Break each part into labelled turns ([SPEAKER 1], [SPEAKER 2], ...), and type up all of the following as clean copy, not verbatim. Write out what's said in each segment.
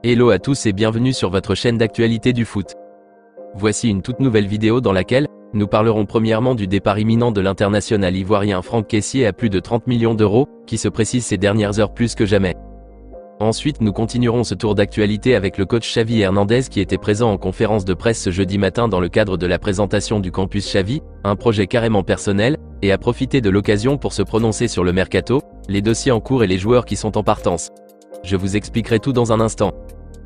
[SPEAKER 1] Hello à tous et bienvenue sur votre chaîne d'actualité du foot. Voici une toute nouvelle vidéo dans laquelle nous parlerons premièrement du départ imminent de l'international ivoirien Franck Kessié à plus de 30 millions d'euros, qui se précise ces dernières heures plus que jamais. Ensuite nous continuerons ce tour d'actualité avec le coach Xavi Hernandez qui était présent en conférence de presse ce jeudi matin dans le cadre de la présentation du campus Xavi, un projet carrément personnel, et a profité de l'occasion pour se prononcer sur le mercato, les dossiers en cours et les joueurs qui sont en partance. Je vous expliquerai tout dans un instant.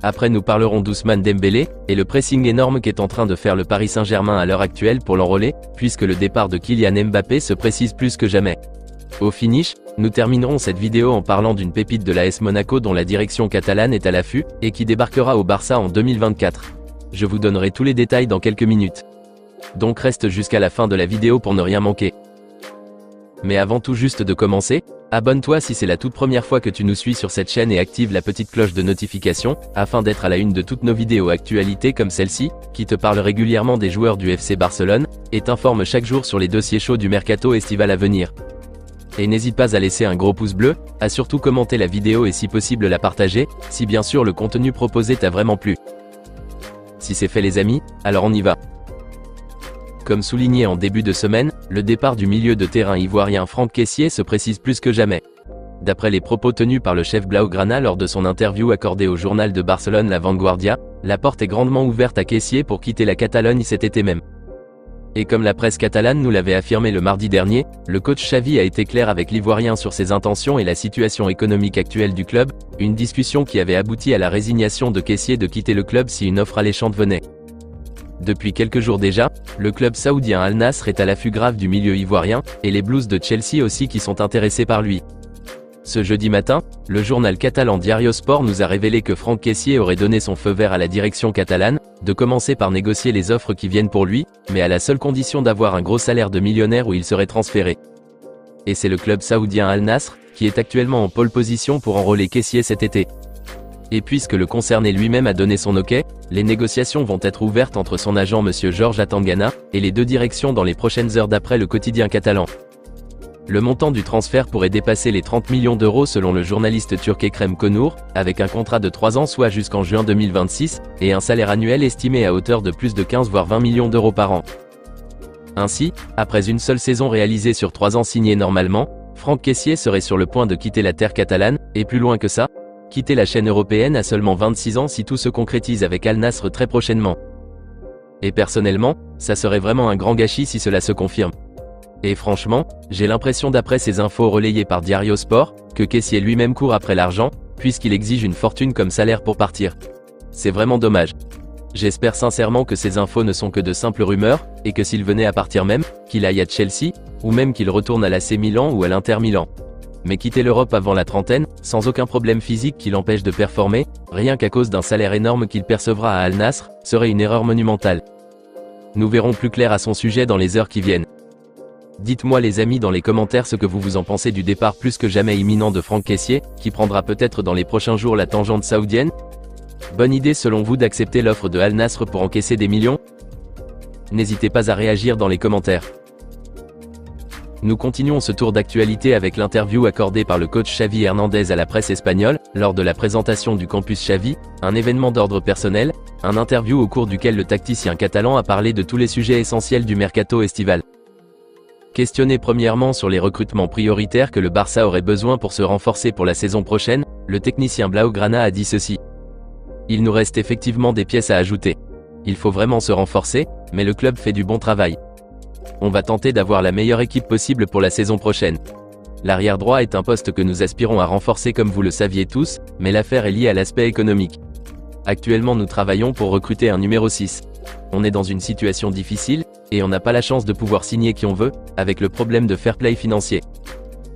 [SPEAKER 1] Après nous parlerons d'Ousmane Dembélé, et le pressing énorme qu'est en train de faire le Paris Saint-Germain à l'heure actuelle pour l'enrôler, puisque le départ de Kylian Mbappé se précise plus que jamais. Au finish, nous terminerons cette vidéo en parlant d'une pépite de l'AS Monaco dont la direction catalane est à l'affût, et qui débarquera au Barça en 2024. Je vous donnerai tous les détails dans quelques minutes. Donc reste jusqu'à la fin de la vidéo pour ne rien manquer. Mais avant tout juste de commencer, abonne-toi si c'est la toute première fois que tu nous suis sur cette chaîne et active la petite cloche de notification, afin d'être à la une de toutes nos vidéos actualités comme celle-ci, qui te parle régulièrement des joueurs du FC Barcelone, et t'informe chaque jour sur les dossiers chauds du mercato estival à venir. Et n'hésite pas à laisser un gros pouce bleu, à surtout commenter la vidéo et si possible la partager, si bien sûr le contenu proposé t'a vraiment plu. Si c'est fait les amis, alors on y va. Comme souligné en début de semaine, le départ du milieu de terrain ivoirien Franck Kessié se précise plus que jamais. D'après les propos tenus par le chef Blaugrana lors de son interview accordée au journal de Barcelone La Vanguardia, la porte est grandement ouverte à Kessié pour quitter la Catalogne cet été même. Et comme la presse catalane nous l'avait affirmé le mardi dernier, le coach Xavi a été clair avec l'Ivoirien sur ses intentions et la situation économique actuelle du club, une discussion qui avait abouti à la résignation de Kessié de quitter le club si une offre alléchante venait. Depuis quelques jours déjà, le club saoudien Al Nassr est à l'affût grave du milieu ivoirien, et les Blues de Chelsea aussi qui sont intéressés par lui. Ce jeudi matin, le journal catalan Diario Sport nous a révélé que Franck Kessié aurait donné son feu vert à la direction catalane, de commencer par négocier les offres qui viennent pour lui, mais à la seule condition d'avoir un gros salaire de millionnaire où il serait transféré. Et c'est le club saoudien Al Nassr, qui est actuellement en pole position pour enrôler Kessié cet été. Et puisque le concerné lui-même a donné son OK, les négociations vont être ouvertes entre son agent Monsieur Georges Atangana, et les deux directions dans les prochaines heures d'après le quotidien catalan. Le montant du transfert pourrait dépasser les 30 millions d'euros selon le journaliste turc Ekrem Konour, avec un contrat de 3 ans soit jusqu'en juin 2026, et un salaire annuel estimé à hauteur de plus de 15 voire 20 millions d'euros par an. Ainsi, après une seule saison réalisée sur 3 ans signée normalement, Franck Kessié serait sur le point de quitter la terre catalane, et plus loin que ça, quitter la chaîne européenne à seulement 26 ans si tout se concrétise avec Al Nassr très prochainement. Et personnellement, ça serait vraiment un grand gâchis si cela se confirme. Et franchement, j'ai l'impression d'après ces infos relayées par Diario Sport, que Kessié lui-même court après l'argent, puisqu'il exige une fortune comme salaire pour partir. C'est vraiment dommage. J'espère sincèrement que ces infos ne sont que de simples rumeurs, et que s'il venait à partir même, qu'il aille à Chelsea, ou même qu'il retourne à l'AC Milan ou à l'Inter Milan. Mais quitter l'Europe avant la trentaine, sans aucun problème physique qui l'empêche de performer, rien qu'à cause d'un salaire énorme qu'il percevra à Al Nassr, serait une erreur monumentale. Nous verrons plus clair à son sujet dans les heures qui viennent. Dites-moi les amis dans les commentaires ce que vous en pensez du départ plus que jamais imminent de Franck Kessié, qui prendra peut-être dans les prochains jours la tangente saoudienne. Bonne idée selon vous d'accepter l'offre de Al Nassr pour encaisser des millions? N'hésitez pas à réagir dans les commentaires. Nous continuons ce tour d'actualité avec l'interview accordée par le coach Xavi Hernandez à la presse espagnole, lors de la présentation du campus Xavi, un événement d'ordre personnel, un interview au cours duquel le tacticien catalan a parlé de tous les sujets essentiels du mercato estival. Questionné premièrement sur les recrutements prioritaires que le Barça aurait besoin pour se renforcer pour la saison prochaine, le technicien Blaugrana a dit ceci. Il nous reste effectivement des pièces à ajouter. Il faut vraiment se renforcer, mais le club fait du bon travail. On va tenter d'avoir la meilleure équipe possible pour la saison prochaine. L'arrière droit est un poste que nous aspirons à renforcer comme vous le saviez tous, mais l'affaire est liée à l'aspect économique. Actuellement nous travaillons pour recruter un numéro 6. On est dans une situation difficile, et on n'a pas la chance de pouvoir signer qui on veut, avec le problème de fair play financier.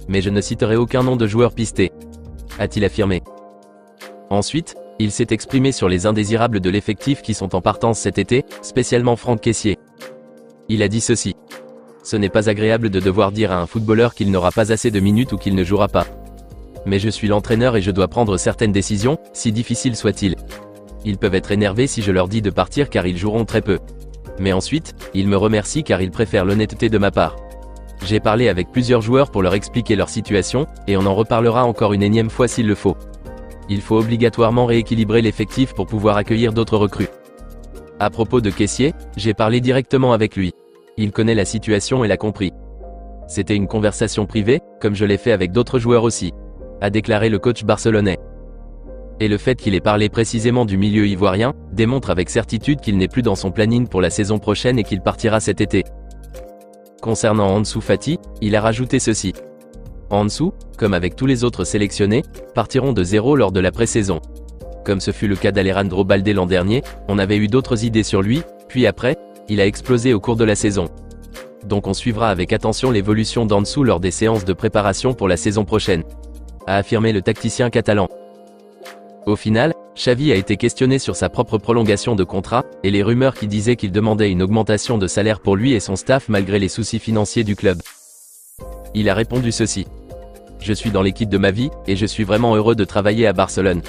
[SPEAKER 1] Mais je ne citerai aucun nom de joueur pisté, a-t-il affirmé. Ensuite, il s'est exprimé sur les indésirables de l'effectif qui sont en partance cet été, spécialement Franck Kessié. Il a dit ceci. Ce n'est pas agréable de devoir dire à un footballeur qu'il n'aura pas assez de minutes ou qu'il ne jouera pas. Mais je suis l'entraîneur et je dois prendre certaines décisions, si difficiles soient-ils. Ils peuvent être énervés si je leur dis de partir car ils joueront très peu. Mais ensuite, ils me remercient car ils préfèrent l'honnêteté de ma part. J'ai parlé avec plusieurs joueurs pour leur expliquer leur situation, et on en reparlera encore une énième fois s'il le faut. Il faut obligatoirement rééquilibrer l'effectif pour pouvoir accueillir d'autres recrues. À propos de Kessié, j'ai parlé directement avec lui. Il connaît la situation et l'a compris. C'était une conversation privée, comme je l'ai fait avec d'autres joueurs aussi, a déclaré le coach barcelonais. Et le fait qu'il ait parlé précisément du milieu ivoirien, démontre avec certitude qu'il n'est plus dans son planning pour la saison prochaine et qu'il partira cet été. Concernant Ansu Fati, il a rajouté ceci. Ansu, comme avec tous les autres sélectionnés, partiront de zéro lors de la pré-saison. Comme ce fut le cas d'Alejandro Balde l'an dernier, on avait eu d'autres idées sur lui, puis après, il a explosé au cours de la saison. Donc on suivra avec attention l'évolution d'Ansu lors des séances de préparation pour la saison prochaine, a affirmé le tacticien catalan. Au final, Xavi a été questionné sur sa propre prolongation de contrat, et les rumeurs qui disaient qu'il demandait une augmentation de salaire pour lui et son staff malgré les soucis financiers du club. Il a répondu ceci. Je suis dans l'équipe de ma vie, et je suis vraiment heureux de travailler à Barcelone.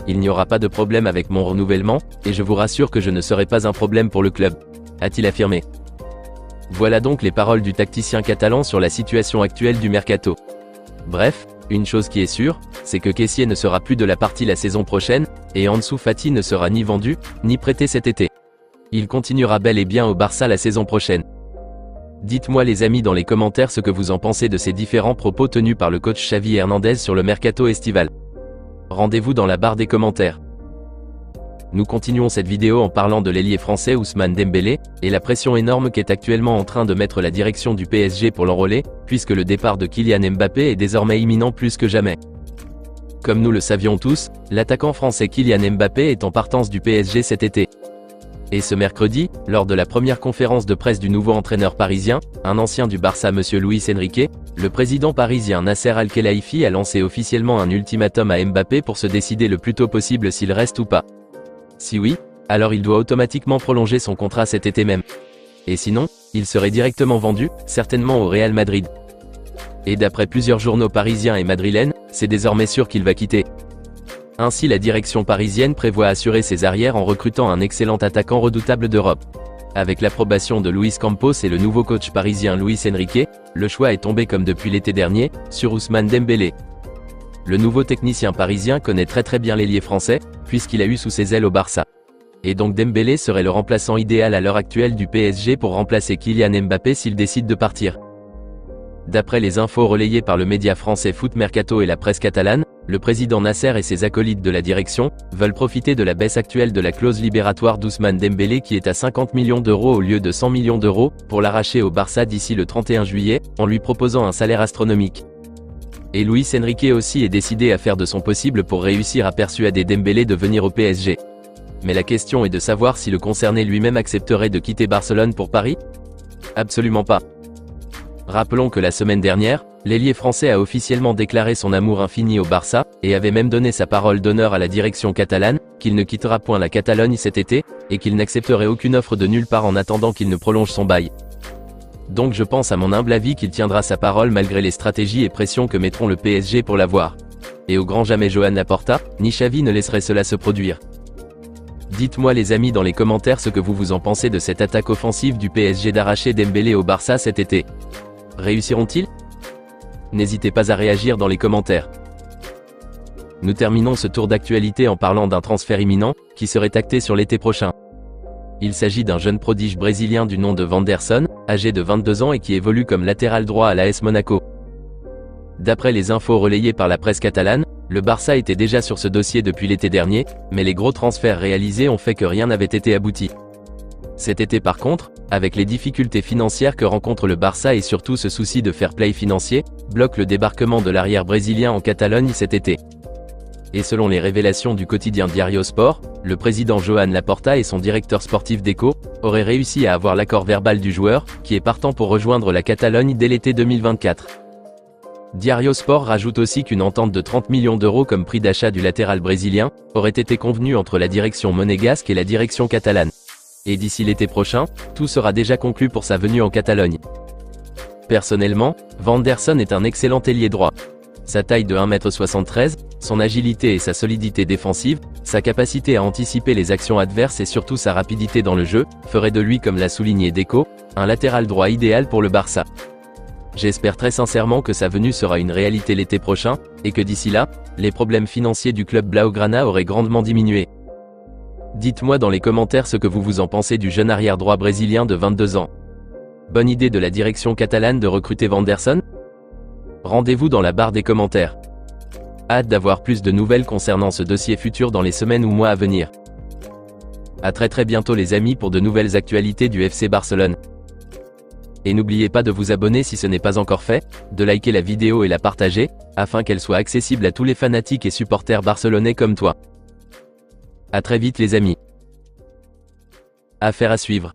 [SPEAKER 1] Il n'y aura pas de problème avec mon renouvellement, et je vous rassure que je ne serai pas un problème pour le club, a-t-il affirmé. Voilà donc les paroles du tacticien catalan sur la situation actuelle du mercato. Bref, une chose qui est sûre, c'est que Kessié ne sera plus de la partie la saison prochaine, et Ansu Fati ne sera ni vendu, ni prêté cet été. Il continuera bel et bien au Barça la saison prochaine. Dites-moi les amis dans les commentaires ce que vous en pensez de ces différents propos tenus par le coach Xavi Hernandez sur le mercato estival. Rendez-vous dans la barre des commentaires. Nous continuons cette vidéo en parlant de l'ailier français Ousmane Dembélé, et la pression énorme qu'est actuellement en train de mettre la direction du PSG pour l'enrôler, puisque le départ de Kylian Mbappé est désormais imminent plus que jamais. Comme nous le savions tous, l'attaquant français Kylian Mbappé est en partance du PSG cet été. Et ce mercredi, lors de la première conférence de presse du nouveau entraîneur parisien, un ancien du Barça Monsieur Luis Enrique, le président parisien Nasser Al-Khelaifi a lancé officiellement un ultimatum à Mbappé pour se décider le plus tôt possible s'il reste ou pas. Si oui, alors il doit automatiquement prolonger son contrat cet été même. Et sinon, il serait directement vendu, certainement au Real Madrid. Et d'après plusieurs journaux parisiens et madrilènes, c'est désormais sûr qu'il va quitter. Ainsi la direction parisienne prévoit assurer ses arrières en recrutant un excellent attaquant redoutable d'Europe. Avec l'approbation de Luis Campos et le nouveau coach parisien Luis Enrique, le choix est tombé comme depuis l'été dernier, sur Ousmane Dembélé. Le nouveau technicien parisien connaît très bien l'ailier français, puisqu'il a eu sous ses ailes au Barça. Et donc Dembélé serait le remplaçant idéal à l'heure actuelle du PSG pour remplacer Kylian Mbappé s'il décide de partir. D'après les infos relayées par le média français Foot Mercato et la presse catalane, le président Nasser et ses acolytes de la direction veulent profiter de la baisse actuelle de la clause libératoire d'Ousmane Dembélé qui est à 50 millions d'euros au lieu de 100 millions d'euros, pour l'arracher au Barça d'ici le 31 juillet, en lui proposant un salaire astronomique. Et Luis Enrique aussi est décidé à faire de son possible pour réussir à persuader Dembélé de venir au PSG. Mais la question est de savoir si le concerné lui-même accepterait de quitter Barcelone pour Paris? Absolument pas. Rappelons que la semaine dernière, l'ailier français a officiellement déclaré son amour infini au Barça, et avait même donné sa parole d'honneur à la direction catalane, qu'il ne quittera point la Catalogne cet été, et qu'il n'accepterait aucune offre de nulle part en attendant qu'il ne prolonge son bail. Donc je pense à mon humble avis qu'il tiendra sa parole malgré les stratégies et pressions que mettront le PSG pour l'avoir. Et au grand jamais Joan Laporta, ni Xavi ne laisserait cela se produire. Dites-moi les amis dans les commentaires ce que vous en pensez de cette attaque offensive du PSG d'arracher Dembélé au Barça cet été. Réussiront-ils? N'hésitez pas à réagir dans les commentaires. Nous terminons ce tour d'actualité en parlant d'un transfert imminent, qui serait acté sur l'été prochain. Il s'agit d'un jeune prodige brésilien du nom de Wanderson, âgé de 22 ans et qui évolue comme latéral droit à l'AS Monaco. D'après les infos relayées par la presse catalane, le Barça était déjà sur ce dossier depuis l'été dernier, mais les gros transferts réalisés ont fait que rien n'avait été abouti. Cet été par contre, avec les difficultés financières que rencontre le Barça et surtout ce souci de fair play financier, bloque le débarquement de l'arrière brésilien en Catalogne cet été. Et selon les révélations du quotidien Diario Sport, le président Joan Laporta et son directeur sportif Deco auraient réussi à avoir l'accord verbal du joueur, qui est partant pour rejoindre la Catalogne dès l'été 2024. Diario Sport rajoute aussi qu'une entente de 30 millions d'euros comme prix d'achat du latéral brésilien aurait été convenue entre la direction monégasque et la direction catalane. Et d'ici l'été prochain, tout sera déjà conclu pour sa venue en Catalogne. Personnellement, Wanderson est un excellent ailier droit. Sa taille de 1,73 m, son agilité et sa solidité défensive, sa capacité à anticiper les actions adverses et surtout sa rapidité dans le jeu, feraient de lui, comme l'a souligné Deco, un latéral droit idéal pour le Barça. J'espère très sincèrement que sa venue sera une réalité l'été prochain, et que d'ici là, les problèmes financiers du club Blaugrana auraient grandement diminué. Dites-moi dans les commentaires ce que vous en pensez du jeune arrière-droit brésilien de 22 ans. Bonne idée de la direction catalane de recruter Vanderson? Rendez-vous dans la barre des commentaires. Hâte d'avoir plus de nouvelles concernant ce dossier futur dans les semaines ou mois à venir. À très bientôt les amis pour de nouvelles actualités du FC Barcelone. Et n'oubliez pas de vous abonner si ce n'est pas encore fait, de liker la vidéo et la partager, afin qu'elle soit accessible à tous les fanatiques et supporters barcelonais comme toi. À très vite les amis. Affaire à suivre.